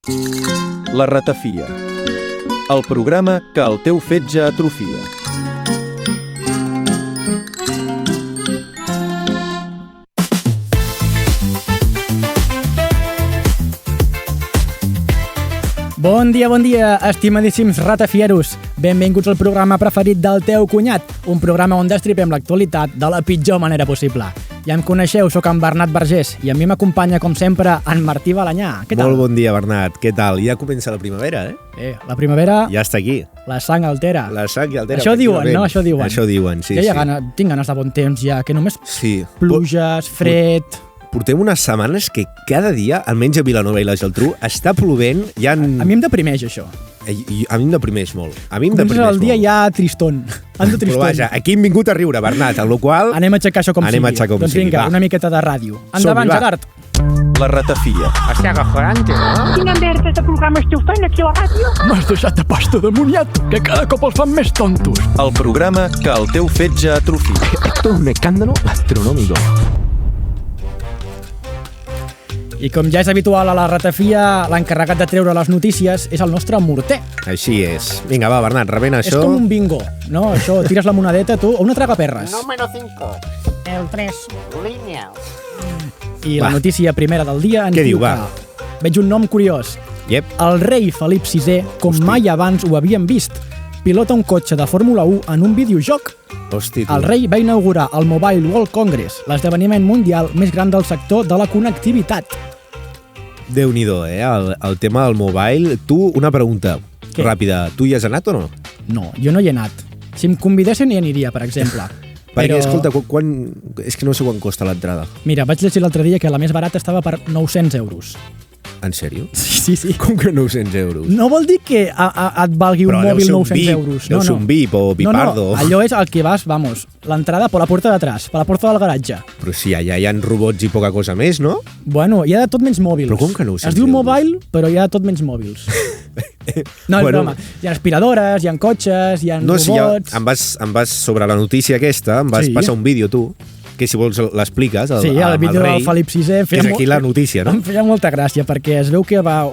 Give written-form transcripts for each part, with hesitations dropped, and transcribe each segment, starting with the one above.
La ratafia, el programa que el teu fetge atrofia. Bon dia, estimadíssims ratafieros. Benvinguts al programa preferit del teu cunyat, un programa on destripem l'actualitat de la pitjor manera possible. Ja em coneixeu, sóc en Bernat Vergés i a mi m'acompanya, com sempre, en Martí Balanyà. Què tal? Molt bon dia, Bernat. Què tal? Ja comença la primavera, La primavera... Ja està aquí. La sang altera. La sang altera. Això diuen, no? Això diuen. Això diuen, sí. Jo ja tinc ganes de bon temps, ja, que només pluges, fred... Portem unes setmanes que cada dia, almenys a Vilanova i la Geltrú, està plovent. A mi em deprimeix, això. A mi em deprimeix molt. Comença el dia ja tristón. Però vaja, aquí hem vingut a riure, Bernat, amb la qual... Anem a aixecar això com sigui. Doncs vinga, una miqueta de ràdio. Endavant, Gerard. La ratafia. Hòstia, cojonante, no? Quina merda de programa esteu fent aquí a la ràdio? M'has deixat de pasta de moniato, que cada cop els fan més tontos. El programa que el teu fetge atrofia. Esto es un escándalo astronómico. I com ja és habitual a la ratafia, l'encarregat de treure les notícies és el nostre morter. Així és. Vinga, va, Bernat, rebent això... És com un bingo, no? Això, tires la monedeta, tu, o una tragaperres. Número 5. El 3. Línia. I la notícia primera del dia ens diu que... Veig un nom curiós. Yep. El rei Felip VI, com mai abans ho havíem vist, pilota un cotxe de Fórmula 1 en un videojoc. Hosti, el rei va inaugurar el Mobile World Congress, l'esdeveniment mundial més gran del sector de la connectivitat. Déu-n'hi-do, el tema del mobile. Tu, una pregunta ràpida. Tu hi has anat o no? No, jo no hi he anat. Si em convidessin hi aniria, per exemple. Perquè, escolta, és que no sé quan costa l'entrada. Mira, vaig llegir l'altre dia que la més barata estava per 900 euros. En sèrio? Sí. Com que 900 euros? No vol dir que et valgui un mòbil 900 euros. Deu ser un VIP o Bipardo. No, allò és el que vas, l'entrada per la porta d'atrás, per la porta del garatge. Però si allà hi ha robots i poca cosa més, no? Bueno, hi ha de tot menys mòbils. Però com que 900 Es diu euros? mobile, però hi ha de tot menys mòbils. No, és broma. Hi ha aspiradores, hi ha cotxes, hi ha robots... Si em vas sobre la notícia aquesta, em vas passar un vídeo, tu, que si vols l'expliques al rei. Sí, el vídeo del Felip VI... És aquí la notícia, no? Em feia molta gràcia, perquè es veu que va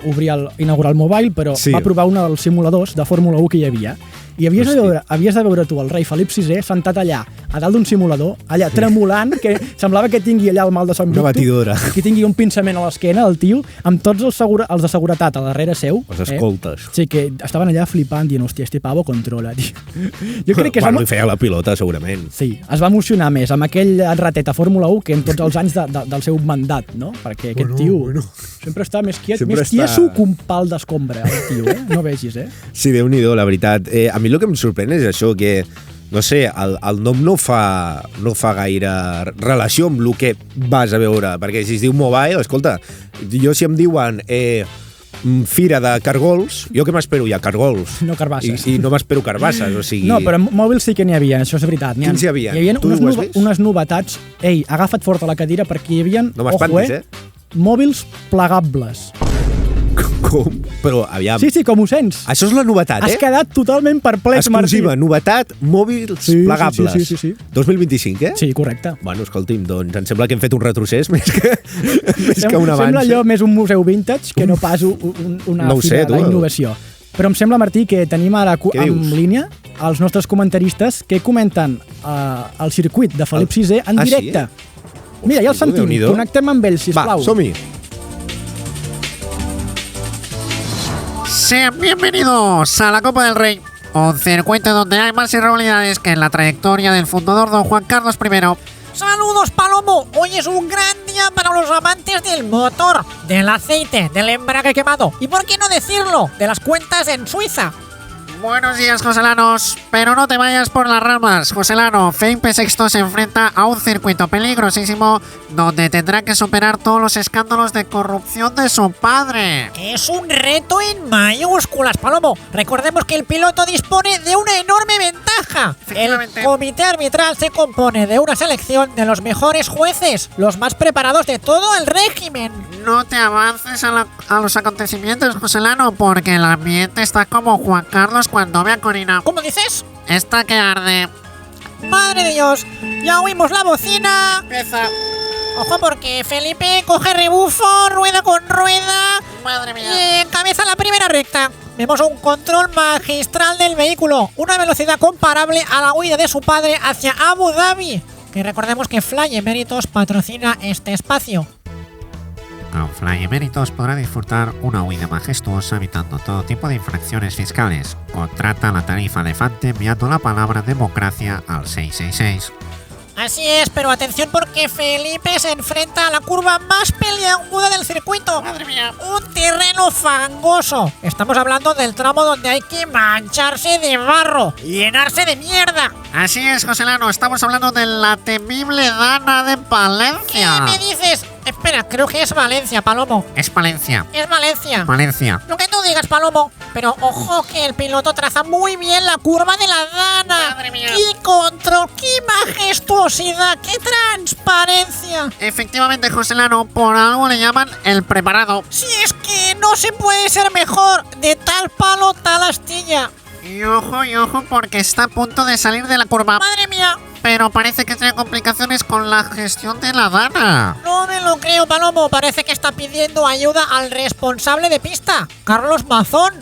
inaugurar el Mobile, però va provar un dels simuladors de Fórmula 1 que hi havia. I havies de veure tu el rei Felip VI sentat allà, a dalt d'un simulador, allà tremolant, que semblava que tingui allà el mal de Sant Victor. Una batidora. Que tingui un pinçament a l'esquena, el tio, amb tots els de seguretat a darrere seu. Els escoltes. Sí, que estaven allà flipant, dient, hòstia, este pavo controla, tio. Jo crec que li feia la pilota, segurament. Sí, es va emocionar més amb aquell ratet a Fórmula 1 que en tots els anys del seu mandat, no? Perquè aquest tio sempre està més quiet, tieso que un pal d'escombra, el tio, No vegis, Sí, Déu-n'hi-do, la veritat. A mi el que em sorprèn és això, que, no sé, el nom no fa gaire relació amb el que vas a veure, perquè si es diu Mobile, escolta, jo si em diuen Fira de Cargols, jo què m'espero? Hi ha Cargols. No carbasses. I no m'espero carbasses, o sigui... No, però mòbils sí que n'hi havia, això és veritat. Quins hi havia? Hi havia unes novetats. Ei, agafa't fort a la cadira perquè hi havia... No m'espantis, mòbils plegables. Com? Però, aviam... Sí, com ho sents. Això és la novetat, Has quedat totalment perplex, Martí. Exclusiva, novetat, mòbils plegables. Sí. 2025, Sí, correcte. Bueno, escolti'm, doncs em sembla que hem fet un retrocés més que un avanç. Sembla allò més un museu vintage que no pas una fira d'innovació. Però em sembla, Martí, que tenim ara en línia els nostres comentaristes que comenten el circuit de Felip VI en directe. Mira, ja el sentim. Connectem amb ells, sisplau. Va, som-hi. Sean bienvenidos a la Copa del Rey, un circuito donde hay más irregularidades que en la trayectoria del fundador don Juan Carlos I. Saludos, Palomo. Hoy es un gran día para los amantes del motor, del aceite, del embrague quemado y, por qué no decirlo, de las cuentas en Suiza. Buenos días, Joselanos, pero no te vayas por las ramas, Joselano. Felipe VI se enfrenta a un circuito peligrosísimo donde tendrá que superar todos los escándalos de corrupción de su padre. Es un reto en mayúsculas, Palomo. Recordemos que el piloto dispone de una enorme ventaja. El comité arbitral se compone de una selección de los mejores jueces, los más preparados de todo el régimen. No te avances a los acontecimientos, Joselano, porque el ambiente está como Juan Carlos cuando ve a Corina. ¿Cómo dices? Está que arde. ¡Madre de Dios! ¡Ya oímos la bocina! Empieza. Ojo, porque Felipe coge rebufo, rueda con rueda. Madre mía. Y encabeza la primera recta. Vemos un control magistral del vehículo. Una velocidad comparable a la huida de su padre hacia Abu Dhabi. Que recordemos que Fly Emeritus patrocina este espacio. Con Fly Emeritus podrá disfrutar una huida majestuosa evitando todo tipo de infracciones fiscales. Contrata la tarifa de Fante enviando la palabra democracia al 666. Así es, pero atención porque Felipe se enfrenta a la curva más peliaguda del circuito. Madre mía. Un terreno fangoso. Estamos hablando del tramo donde hay que mancharse de barro, llenarse de mierda. Así es, Joselano, estamos hablando de la temible Dana de Palencia. ¿Qué me dices? Espera, creo que es Valencia, Palomo. Es Palencia. Es Valencia. Valencia. Lo que tú digas, Palomo. Pero ojo que el piloto traza muy bien la curva de la Dana. Madre mía. ¡Qué control! ¡Qué majestuosidad! ¡Qué transparencia! Efectivamente, Joselano, por algo le llaman el preparado. Si es que no se puede ser mejor. De tal palo, tal astilla. Y ojo, porque está a punto de salir de la curva. ¡Madre mía! Pero parece que tiene complicaciones con la gestión de la Dana. No me lo creo, Palomo. Parece que está pidiendo ayuda al responsable de pista, Carlos Mazón.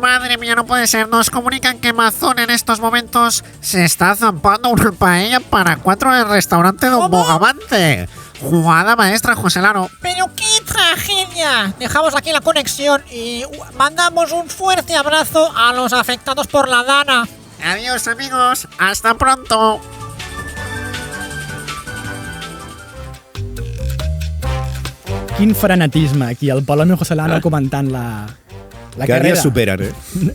Madre mía, no puede ser. Nos comunican que Mazón en estos momentos se está zampando una paella para 4 en el restaurante Don ¿Cómo? Bogavante. Jugada maestra, Joselano. ¡Pero qué tragedia! Dejamos aquí la conexión y mandamos un fuerte abrazo a los afectados por la Dana. Adiós, amigos. Hasta pronto. Quin frenetisme aquí, el Paloma i Joselano comentant la Cada carrera. dia superen,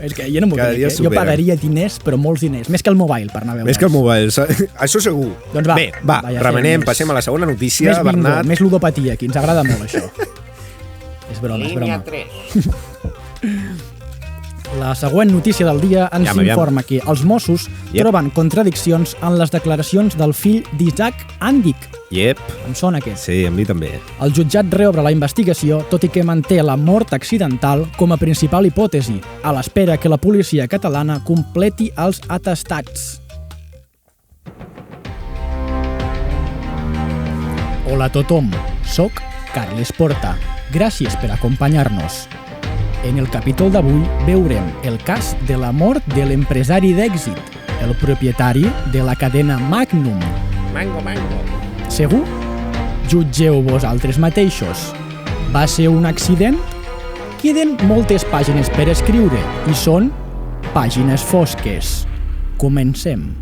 És que jo no m'ho Cada crec, dia eh? Jo superen. pagaria diners, però molts diners. Més que el mobile, per anar a veure. Més que el mobile, això segur. Doncs va, Bé, va, ja remenem, fem més. passem a la segona notícia, Més bingo, Bernat. més ludopatia, aquí ens agrada molt això. És broma, és Línia broma. 3. La següent notícia del dia ens Aviam. informa que els Mossos troben contradiccions en les declaracions del fill d'Isaac Andic. Yep, Em sona aquest. sí, a mi també. El jutjat reobre la investigació, tot i que manté la mort accidental com a principal hipòtesi, a l'espera que la policia catalana completi els atestats. Hola a tothom, soc Carles Porta. Gràcies per acompanyar-nos. En el capítol d'avui veurem el cas de la mort de l'empresari d'èxit, el propietari de la cadena Magnum. Mango. Segur? Jutgeu vosaltres mateixos. Va ser un accident? Queden moltes pàgines per escriure i són pàgines fosques. Comencem.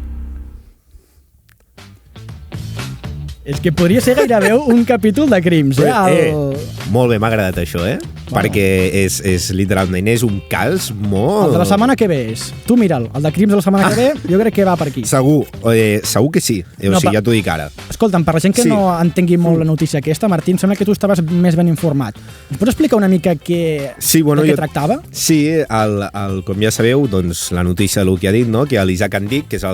És que podria ser gairebé un capítol de crims, eh? Molt bé, m'ha agradat això, eh? Bueno. Perquè és literalment és un cas molt... El de la setmana que ve és... Tu mira'l, el de crims de la setmana que ve, jo crec que va per aquí. Segur, segur que sí. O No, sigui, ja t'ho dic ara. Escolta'm, per la gent que Sí. no entengui molt la notícia aquesta, Martí, em sembla que tu estaves més ben informat. Ens pots explicar una mica Sí, bueno, de què jo- tractava? Sí, com ja sabeu, doncs, la notícia del que ha dit, no? Que l'Isaac Andic, que és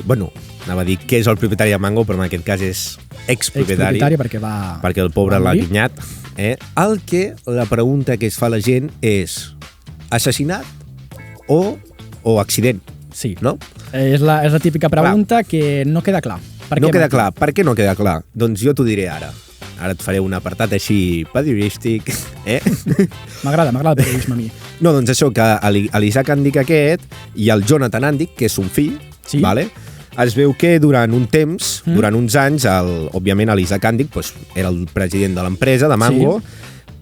bueno, anava a dir que és el propietari de Mango, però en aquest cas és expropietari, Expropietari perquè va... perquè el pobre va l'ha morir. guinyat. El que la pregunta que es fa la gent és assassinat o accident, Sí. no? És la típica pregunta que no queda clar. Per No què, queda Martí? clar. Per què no queda clar? Doncs jo t'ho diré ara. Ara et faré un apartat així periodístic, M'agrada el periodisme a mi. No, doncs això, que l'Isaac Andic aquest i el Jonathan Andic, que és un fill, Sí. vale? Es veu que durant un temps, durant uns anys, òbviament l'Isaac Andic doncs, era el president de l'empresa, de Mango,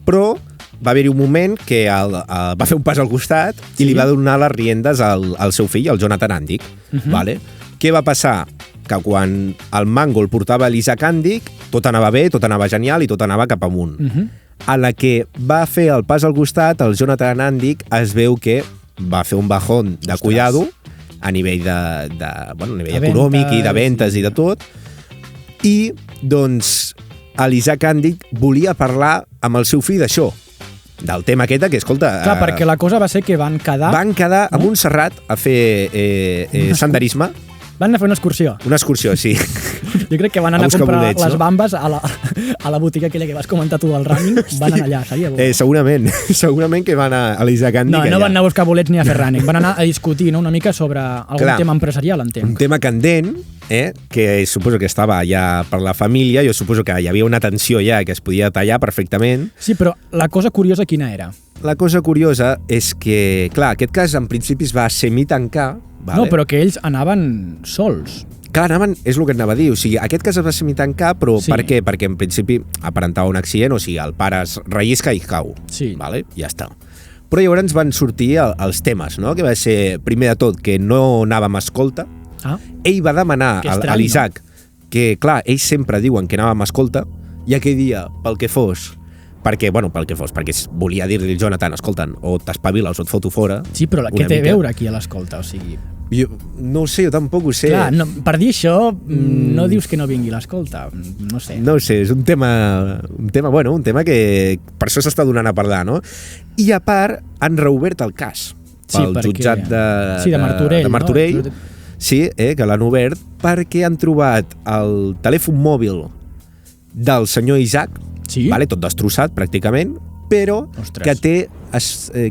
però va haver-hi un moment que va fer un pas al costat i li va donar les riendes al seu fill, el Jonathan Andic. Vale? Què va passar? Que quan el Mango el portava l'Isaac Andic, tot anava bé, tot anava genial i tot anava cap amunt. A la que va fer el pas al costat, el Jonathan Andic es veu que va fer un bajón de cuidado a nivell a nivell De econòmic ventes, i de ventes i de tot. I, doncs, l'Isaac Andic volia parlar amb el seu fill d'això, del tema aquest, que, escolta... Clar, perquè la cosa va ser que van quedar... Van quedar a Montserrat a fer senderisme, Van anar a fer una excursió. Una excursió, sí. Jo crec que van anar a buscar comprar bolets, les no? bambes a la botiga aquella que vas comentar tu del running. Van anar allà, seria bo. Segurament que van a l'Isaac Andy. No van anar a buscar bolets ni a fer running. Van anar a discutir, no?, una mica sobre algun tema empresarial, entenc. Un tema candent, que suposo que estava ja per la família. Jo suposo que hi havia una tensió ja que es podia tallar perfectament. Sí, però la cosa curiosa quina era? La cosa curiosa és que, clar, aquest cas en principi es va semitancar. Vale? No, però que ells anaven sols. Clar, és el que anava a dir. O sigui, aquest cas es va semitancar, però Sí. per què? Perquè en principi aparentava un accident, o sigui, el pare es rellisca i cau. Sí. Vale? Ja està. Però llavors van sortir els temes, no? Que va ser, primer de tot, que no anàvem a escolta. Ah, Ell va demanar Que a estrany, l'Isaac que, clar, ells sempre diuen que anàvem a escolta, i aquell dia, pel que fos, perquè volia dir-li al Jonathan, escolta'n, o t'espaviles o et foto fora. sí, però què una té a mica. veure aquí a l'escolta? O sigui, Jo no ho sé, jo tampoc ho sé. clar, no, per dir això no dius que no vingui l'escolta. No sé. No ho sé, és un tema que per això s'està donant a parlar, no? I a part, han reobert el cas pel perquè- jutjat sí, de Martorell, de Martorell, no? sí, que l'han obert perquè han trobat el telèfon mòbil del senyor Isaac, Sí? vale, tot destrossat pràcticament, però Ostres. que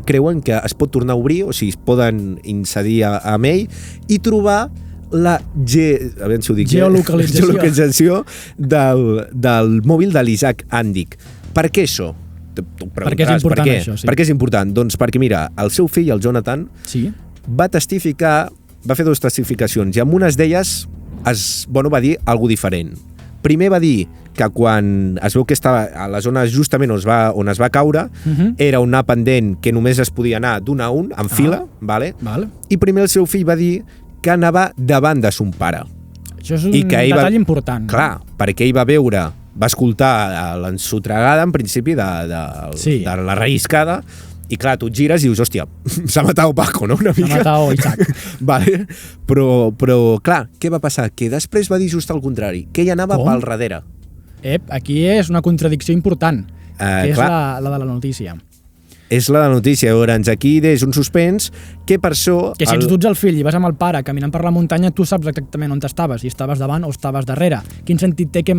creuen que es pot tornar a obrir, o sigui, es poden incidir amb ell i trobar la a veure si ho dic, geolocalització del mòbil de l'Isaac Andy. Per què això? Tu Perquè és important això, sí. Per què és important? Doncs perquè, mira, el seu fill, el Jonathan, Sí? va fer dues testificacions i en unes d'elles va dir alguna diferent. Primer va dir que quan es veu que estava a la zona justament on es va caure, era un anar pendent que només es podia anar d'un a un, en fila, vale? Val. I primer el seu fill va dir que anava davant de son pare. Això és un I que ell detall important. Clar, perquè ell va escoltar l'ensotregada, en principi, Sí. de la relliscada, i clar, tu et gires i dius, hòstia, s'ha matat Paco, no? Una S'ha mica. matat Isaac. Vale? Però, clar, què va passar? Que després va dir just al contrari, que ell anava Com? pel darrere. Aquí és una contradicció important, que és clar. la de la notícia. És la notícia, llavors aquí és un suspens que per això... Que si ets tu ets el fill i vas amb el pare caminant per la muntanya, tu saps exactament on estaves, si estaves davant o estaves darrere. Quin sentit té que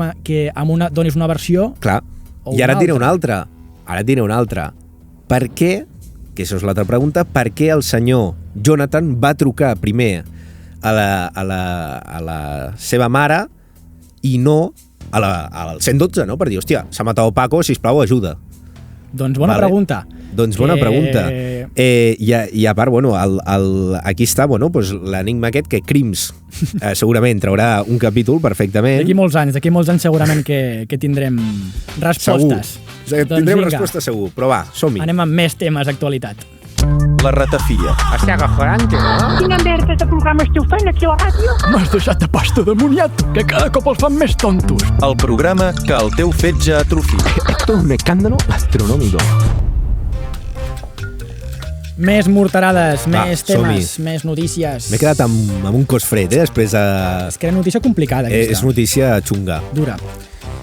donis una versió? Clar, O i ara una et diré altra. una altra. Per què, que això és l'altra pregunta, per què el senyor Jonathan va trucar primer a la seva mare i no al 112, no? Per dir, hòstia, s'ha matat Paco, sisplau, ajuda. Doncs bona pregunta. Doncs bona pregunta. I a part, aquí està l'enigma aquest que Crims segurament traurà un capítol perfectament. D'aquí molts anys segurament que tindrem respostes. Segur. Tindrem resposta segur, però va, som-hi. Anem amb més temes d'actualitat. La ratafia. Hòstia, acojonante, no? Quina merda de programa esteu fent aquí a la ràdio? M'has deixat de pasta de moniato, que cada cop els fan més tontos. El programa que el teu fetge atrofia. Esto es un escándalo astronómico. Més morterades, més som-hi. temes, més notícies. M'he quedat amb un cos fred, després de... És que era notícia complicada, aquesta. És notícia xunga. Dura.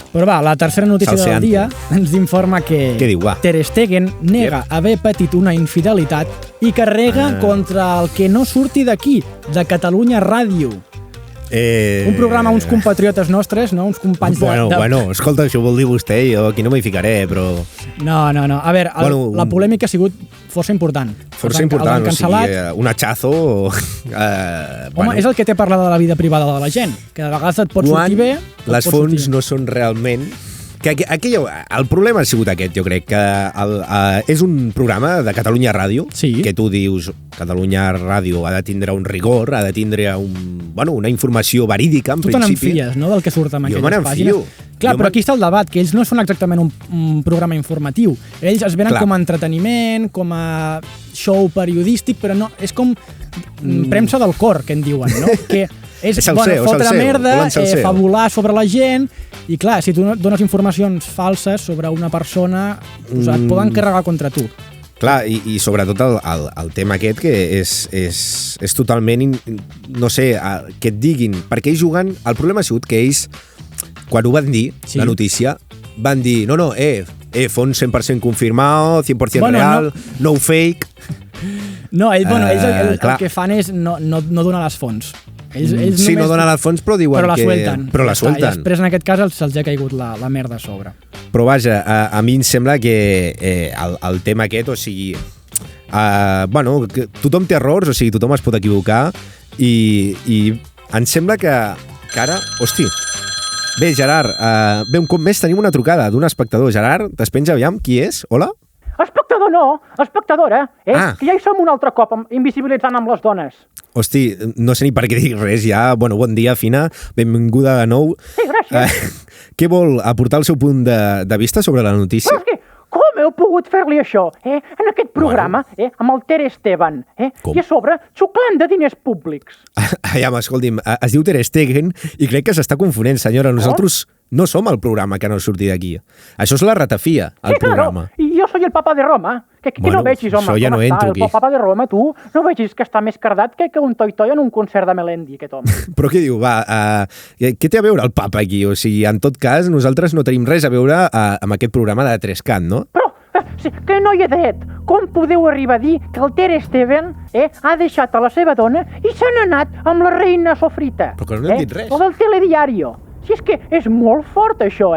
Però va, la tercera notícia del Salseante. dia ens informa que Què diu, va? Ter Stegen nega haver patit una infidelitat i carrega contra el que no surti d'aquí, de Catalunya Ràdio. Un programa, uns compatriotes nostres, no? Uns companys Bueno, escolta, això ho vol dir vostè, jo aquí no m'hi ficaré, però... No. A veure, la polèmica ha sigut força important. Força El important, han cancel·lat. un hachazo... Home, és el que té parlar de la vida privada de la gent, que de vegades et pot sortir bé... les fonts no són realment... el problema ha sigut aquest, jo crec, que és un programa de Catalunya Ràdio, Sí. que tu dius, Catalunya Ràdio ha de tindre un rigor, ha de tindre una informació verídica, en Tu te principi. n'enfies, no?, del que surt en Jo aquelles me n'enfio. pàgines. Clar, però aquí està el debat, que ells no són exactament un programa informatiu. Ells es venen Clar. com a entreteniment, com a show periodístic, però no, és com premsa del cor, que en diuen, no? Que és salseo, fotre salseo, merda, volen salseo. fabular sobre la gent, i clar, si tu dones informacions falses sobre una persona, doncs et poden carregar contra tu. Clar, i sobretot el tema aquest que és totalment, no sé, que et diguin, perquè ells juguen, el problema ha sigut que ells, quan ho van dir, Sí. la notícia, van dir, fons 100% confirmado, 100% real, no fake. No, ells el clar. que fan és no donar les fonts. Ells sí, no donen els fons, però diuen però la que... suelten. Però la suelten. I després, en aquest cas, se'ls ha caigut la merda a sobre. Però vaja, a mi em sembla que el tema aquest, o sigui... bueno, que tothom té errors, o sigui, tothom es pot equivocar i em sembla que ara... Hosti! Bé, Gerard, bé, un cop més tenim una trucada d'un espectador. Gerard, despenja, aviam, qui és? Hola? Espectador no, espectadora, que ja hi som un altre cop invisibilitzant amb les dones. Hosti, no sé ni per què dir res ja. Bueno, bon dia, Fina, benvinguda de nou. Sí, gràcies. Què vol aportar el seu punt de vista sobre la notícia? Però és que, com heu pogut fer-li això, en aquest programa, amb el Ter Esteban, Com? i a sobre xuclant de diners públics? Ja, escolti'm, es diu Ter Stegen i crec que s'està confonent, senyora. Nosaltres no som el programa que no surti d'aquí. Això és la ratafia, el programa. Claro, i jo soy el papa de Roma. Que no vegis, home, ja com no està aquí. el papa de Roma, tu? No vegis que està més cardat que un toi-toi en un concert de Melendi, aquest home. Però què diu? Va, què té a veure el papa aquí? O sigui, en tot cas, nosaltres no tenim res a veure amb aquest programa de Trescant, no? Però, que no hi he dret. Com podeu arribar a dir que el Ter Esteban ha deixat a la seva dona i se n'ha anat amb la reina Sofrita? Però que no hem dit res. O del telediario. Si és que és molt fort, això,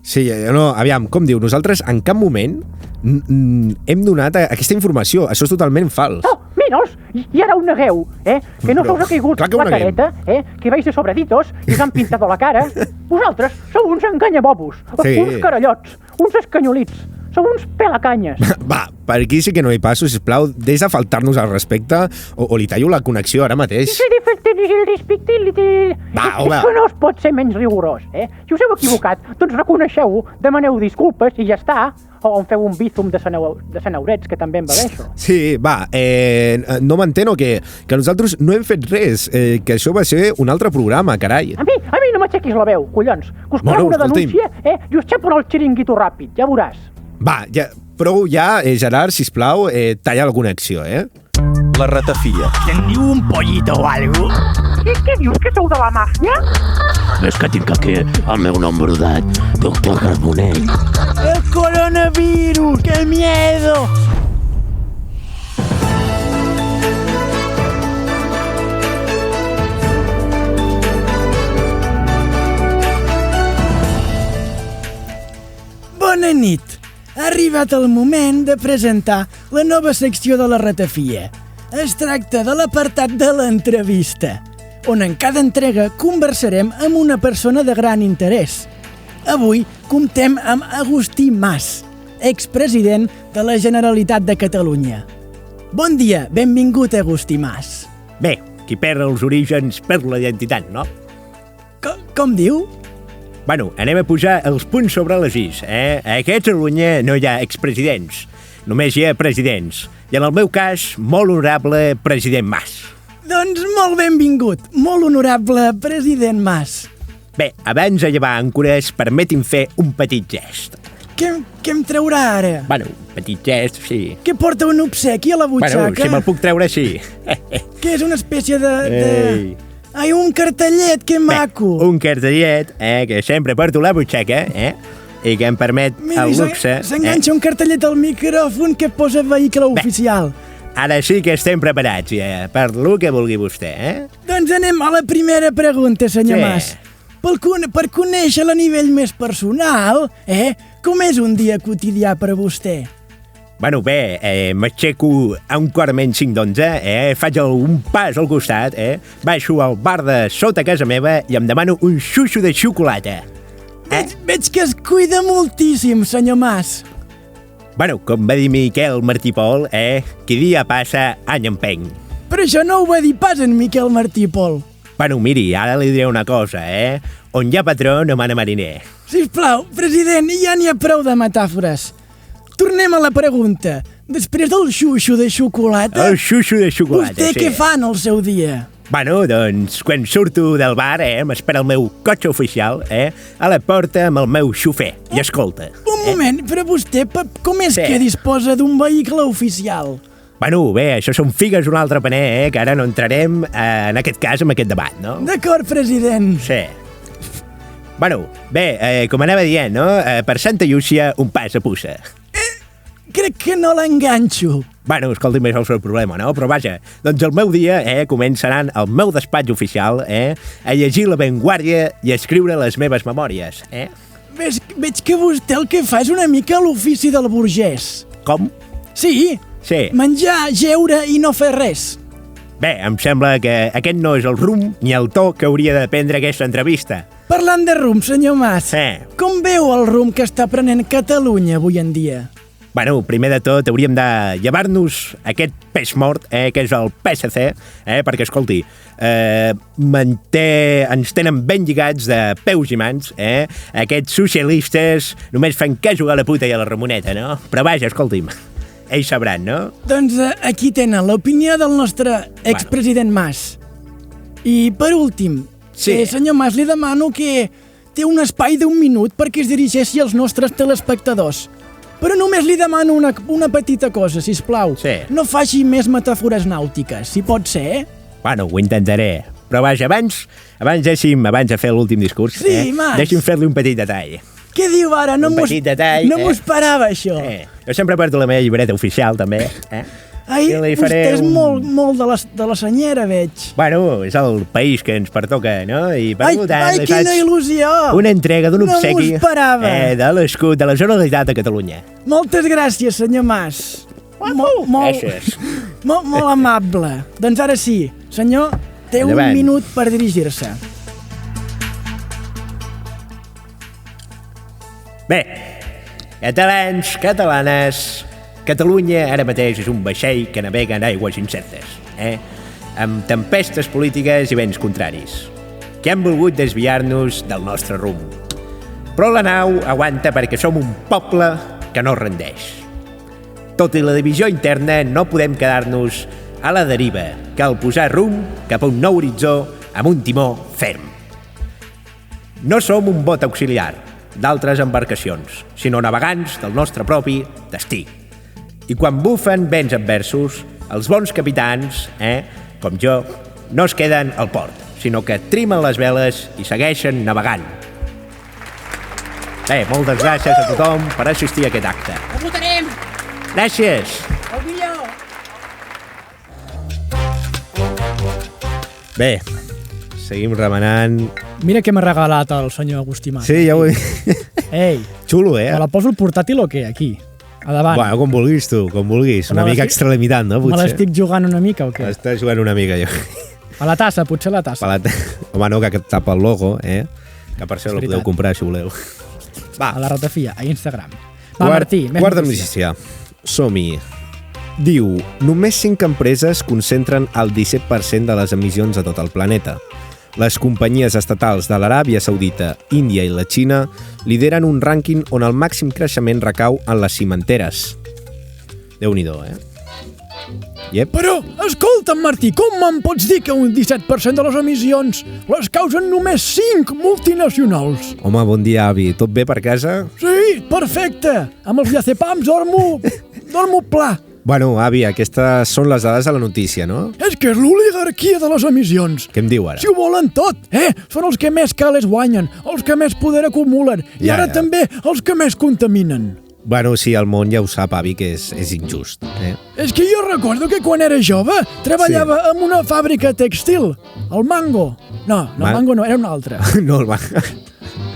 Sí, no, aviam, com diu, nosaltres en cap moment hem donat aquesta informació. Això és totalment fals. No, menys, i ara ho negueu, que no us ha caigut clar que ho la neguem. careta, que vais de sobreditos i us han pintat la cara. Vosaltres sou uns enganyabobos, Sí. uns carallots, uns escanyolits, sou uns pelacanyes. Va, per aquí sí que no hi passo, sisplau, deix de faltar-nos al respecte o li tallo la connexió ara mateix. Si li faltes el respecte, Va, home. és que no es pot ser menys rigorós, Si us heu equivocat, doncs reconeixeu-ho, demaneu disculpes i ja està. O em feu un bízum de senaurets, que també em va bé, això. Sí, va, no m'entén o què? Que nosaltres no hem fet res, que això va ser un altre programa, carai. A mi no m'aixequis la veu, collons. Que us Bueno, farà una escolti'm. denúncia, i us xapen el xiringuito ràpid, ja veuràs. Va, ja, prou ja, Gerard, sisplau, talla la connexió, La ratafia. Teniu un pollito o algo? Què dius, que sou de la màfia? És que tinc aquí el meu nom brodat, doctor Carbonell. ¡El coronavirus! ¡Qué miedo! Bona nit! Ha arribat el moment de presentar la nova secció de la ratafia. Es tracta de l'apartat de l'entrevista, on en cada entrega conversarem amb una persona de gran interès. Avui comptem amb Agustí Mas, expresident de la Generalitat de Catalunya. Bon dia, benvingut, Agustí Mas. Bé, qui perd els orígens perd la identitat, no? Com diu? Bueno, anem a posar els punts sobre les is, A Catalunya no hi ha expresidents, només hi ha presidents. I en el meu cas, molt honorable president Mas. Doncs molt benvingut, molt honorable president Mas. Bé, abans de llevar àncores, permeti'm fer un petit gest. Què em traurà ara? Bueno, un petit gest, sí. Que porta un obsequi a la butxaca? Bueno, si me'l puc treure, sí. Que és una espècie de... Ei. Ai, un cartellet, que maco! Bé, un cartellet, que sempre porto a la butxaca, i que em permet el luxe... S'enganxa un cartellet al micròfon que posa vehicle oficial. Ara sí que estem preparats, per lo que vulgui vostè, Doncs anem a la primera pregunta, senyor Mas. Per conèixer-la a nivell més personal, com és un dia quotidià per a vostè? Bueno, bé, m'aixeco a un quart menys 5 d'11, faig un pas al costat, baixo al bar de sota casa meva i em demano un xuxo de xocolata. Veig que es cuida moltíssim, senyor Mas. Bueno, com va dir Miquel Martí Pol, qui dia passa, any empeny. Però això no ho va dir pas en Miquel Martí Pol. Bueno, miri, ara li diré una cosa, On hi ha patró no mana mariner. Sisplau, president, ja n'hi ha prou de metàfores. Tornem a la pregunta. Després del xuxo de xocolata... El xuxo de xocolata, vostè sí. què fa en el seu dia? Bueno, doncs, quan surto del bar, m'espera el meu cotxe oficial, a la porta amb el meu xofer. I escolta. Un moment, però vostè com és que disposa d'un vehicle oficial? Bueno, bé, això són figues un altre paner, que ara no entrarem, en aquest cas, en aquest debat, no? D'acord, president. Sí. Bueno, bé, com anava dient, no? Per Santa Llúcia, un pas a puça. Crec que no l'enganxo. Bueno, escolti'm, això és el problema, no? Però vaja, doncs el meu dia començaran al meu despatx oficial a llegir La Vanguardia i a escriure les meves memòries. Veig que vostè el que fa és una mica l'ofici del burgès. Com? Sí. Menjar, jeure i no fer res. Bé, em sembla que aquest no és el rumb ni el to que hauria de prendre aquesta entrevista. Parlant de rumb, senyor Mas, com veu el rumb que està prenent Catalunya avui en dia? Bueno, primer de tot hauríem de llevar-nos aquest peix mort, que és el PSC, perquè, escolti, ens tenen ben lligats de peus i mans, aquests socialistes només fan cas jugar a la puta i a la Ramoneta, no? Però vaja, escolti'm, ells sabran, no? Doncs aquí tenen l'opinió del nostre expresident Mas. I per últim, senyor Mas, li demano que té un espai d'1 minut perquè es dirigeixi als nostres telespectadors. Però només li demano una petita cosa, sisplau. No faci més metàfores nàutiques, si pot ser, Bueno, ho intentaré. Però vaja, abans de fer l'últim discurs, Mas. Deixi'm fer-li un petit detall. Què diu ara? No m'ho esperava, això. Jo sempre porto la meva llibreta oficial, també. Ai, vostè és molt de la senyera, veig. Bueno, és el país que ens pertoca, no? I per tant, ai, quina il·lusió! Una entrega d'un obsequi no m'ho esperava. De l'escut de la Generalitat de Catalunya. Moltes gràcies, senyor Mas. Gràcies. Molt amable. Doncs ara sí, senyor, té un minut per dirigir-se. Bé, catalans, catalanes, Catalunya ara mateix és un vaixell que navega en aigües incertes, amb tempestes polítiques i vents contraris, que han volgut desviar-nos del nostre rumb. Però la nau aguanta perquè som un poble que no rendeix. Tot i la divisió interna, no podem quedar-nos a la deriva. Cal posar rumb cap a un nou horitzó amb un timó ferm. No som un bot auxiliar d'altres embarcacions, sinó navegants del nostre propi destí. I quan bufen vents adversos, els bons capitans, com jo, no es queden al port, sinó que trimen les veles i segueixen navegant. Bé, moltes gràcies a tothom per assistir a aquest acte. El votarem! Gràcies! El millor! Bé, seguim remenant. Mira què m'ha regalat el senyor Agustí Mas. Sí, ja ho he vist. Ei! Xulo, Me la poso el portàtil o què, aquí? A davant. Bueno, com vulguis tu, com vulguis. Una mica extralimitant, no? Me l'estic jugant una mica o què? Estàs jugant una mica, jo. A la tassa, potser a la tassa. Home, no, que tapa el logo, Que per això la podeu comprar, si voleu. Va. A la ratafia, a Instagram. Va, Martí, més quarta notícia. Som-hi. Diu, només 5 empreses concentren el 17% de les emissions a tot el planeta. Les companyies estatals de l'Aràbia Saudita, Índia i la Xina lideren un rànquing on el màxim creixement recau en les cimenteres. Déu-n'hi-do, Yep. Però, escolta'm, Martí, com me'n pots dir que un 17% de les emissions les causen només 5 multinacionals? Home, bon dia, avi. Tot bé per casa? Sí, perfecte. Amb els diazepams dormo pla. Bueno, avi, aquestes són les dades de la notícia, no? És que és l'oligarquia de les emissions. Què em diu ara? Si ho volen tot, Són els que més calés guanyen, els que més poder acumulen i ara també els que més contaminen. Bueno, sí, el món ja ho sap, avi, que és injust. És que jo recordo que quan era jove treballava en una fàbrica tèxtil, el Mango. No, el Mango no, era un altre. No, el Mango.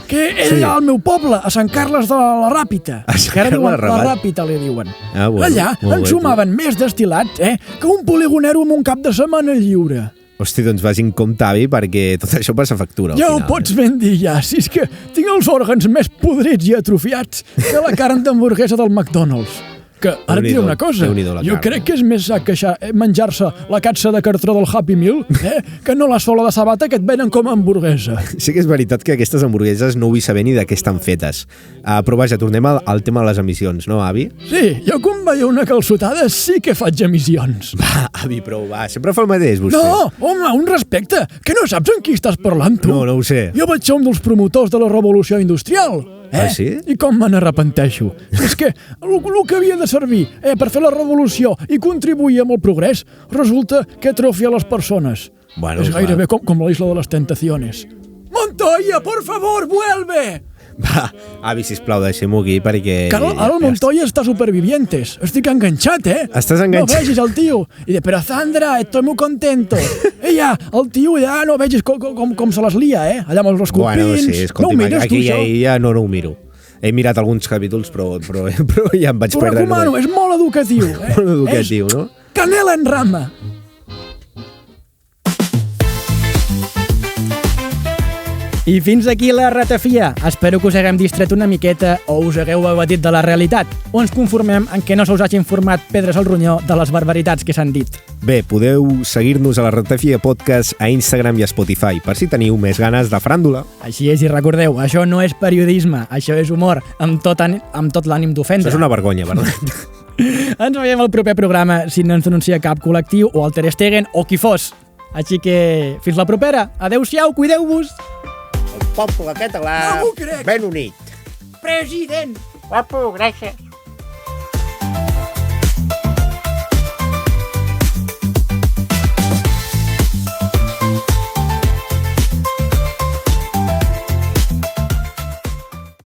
Que era al meu poble, a Sant Carles de la Ràpita. Que ara diuen la Ràpita, li diuen. Bueno, allà ensumaven més destil·lats, que un poligonero amb un cap de setmana lliure. Hosti, doncs vagi en compte, avi, perquè tot això passa factura. Ja ho pots ben dir, ja. Si és que tinc els òrgans més podrits i atrofiats que la carn d'hamburguesa del McDonald's. Que ara et diré una cosa, jo crec que és més sa que menjar-se la catsa de cartró del Happy Meal que no la sola de sabata que et venen com a hamburguesa. Sí que és veritat que aquestes hamburgueses no vull saber ni de què estan fetes. Però vaja, tornem al tema de les emissions, no, avi? Sí, jo quan veieu una calçotada sí que faig emissions. Va, avi, prou, va, sempre fa el mateix, vostè. No, home, un respecte, que no saps amb qui estàs parlant, tu? No ho sé. Jo vaig ser un dels promotors de la revolució industrial. Ah, sí? I com me n'arrepenteixo. És que el que havia de servir per fer la revolució i contribuir amb el progrés resulta que atrofia les persones. Bueno, és gairebé com la isla de les tentaciones. Montoya, por favor, vuelve! Va, avi, sisplau, deixem-ho aquí perquè... Claro, ahora el Montoya está supervivientes. Estic enganxat, Estàs enganxat? No vegis el tio. I de, però Sandra, estoy muy contento. Ella, el tio ja no vegis com se les lia, Allà amb els escorpins. Bueno, sí, escolta, no ho mires, aquí tu, això? ja no ho miro. He mirat alguns capítols, però ja em vaig T'ho perdre. recomano, és molt educatiu. Molt educatiu, no? Canela en rama. I fins aquí la ratafia. Espero que us haguem distret una miqueta o us hagueu abatit de la realitat, o ens conformem en què no se us hagi informat pedres al ronyó de les barbaritats que s'han dit. Bé, podeu seguir-nos a la Ratafia Podcast a Instagram i a Spotify, per si teniu més ganes de fràndula. Així és, i recordeu, això no és periodisme, això és humor, amb tot l'ànim d'ofendre. Això és una vergonya, perdó. Ens veiem al proper programa si no ens denuncia cap col·lectiu o el Ter Stegen o qui fos. Així que fins la propera. Adéu-siau, cuideu-vos. El poble català No m'ho crec. ben unit. President! Guapo, gràcies.